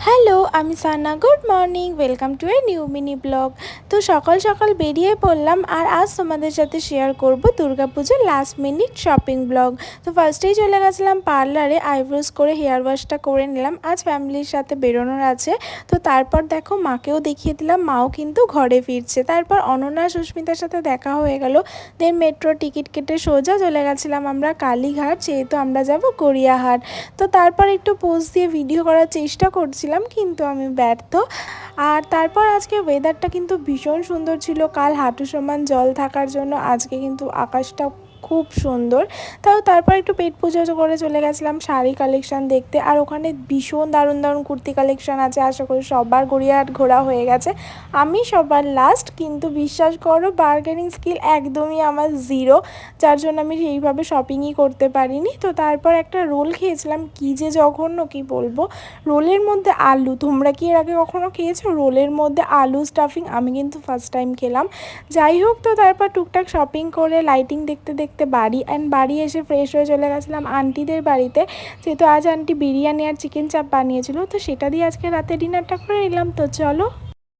Hello, আমি Sana. Good morning, welcome to a new mini blog. তো সকাল সকাল বেরিয়ে পড়লাম, আর আজ তোমাদের সাথে শেয়ার করব দুর্গাপুজোর লাস্ট মিনিট শপিং ব্লগ। তো ফার্স্টেই চলে গেছিলাম পার্লারে, আইব্রোজ করে হেয়ার ওয়াশটা করে নিলাম। আজ ফ্যামিলির সাথে বেরোনোর আছে। তো তারপর দেখো মাকেও দেখিয়ে দিলাম, মাও কিন্তু ঘরে ফিরছে। তারপর অনন্যা সুস্মিতার সাথে দেখা হয়ে গেল। দেন মেট্রো টিকিট কেটে সোজা চলে গেছিলাম আমরা কালীঘাট, যেহেতু আমরা যাব গড়িয়াহাট। তো তারপর একটু পোজ দিয়ে ভিডিও করার চেষ্টা করছিলাম, কিন্তু আমি ব্যর্থ। আর তারপর আজকে ওয়েদারটা কিন্তু ভীষণ সুন্দর ছিল, কাল হাঁটু সমান জল থাকার জন্য আজকে কিন্তু আকাশটা খুব সুন্দর। তারপর একটু পেট পুজো করে চলে গেছিলাম শাড়ি কালেকশন দেখতে, আর ওখানে ভীষণ দারুণ দারুণ কুর্তি কালেকশন আছে। আশা করি সবার গড়িয়াহাট ঘোরা হয়ে গেছে, আমি সবার লাস্ট। কিন্তু বিশ্বাস করো, বার্গেনিং স্কিল একদমই আমার জিরো, যার জন্য আমি সেইভাবে শপিংই করতে পারিনি। তো তারপর একটা রোল খেয়েছিলাম, কী যে জঘন্য কি বলবো। রোলের মধ্যে আলু, তোমরা কি এর আগে কখনো খেয়েছো রোলের মধ্যে আলু স্টাফিং? আমি কিন্তু ফার্স্ট টাইম খেলাম। যাই হোক, তো তারপর টুকটাক শপিং করে লাইটিং দেখতে দেখতে বাড়ি এসে ফ্রেশ হয়ে চলে গেছিলাম আন্টিদের বাড়িতে, যেহেতু আজ আন্টি বিরিয়ানি আর চিকেন চাপ বানিয়েছিল। তো সেটা দিয়ে আজকে রাতে ডিনারটা করে নিলাম। তো চলো।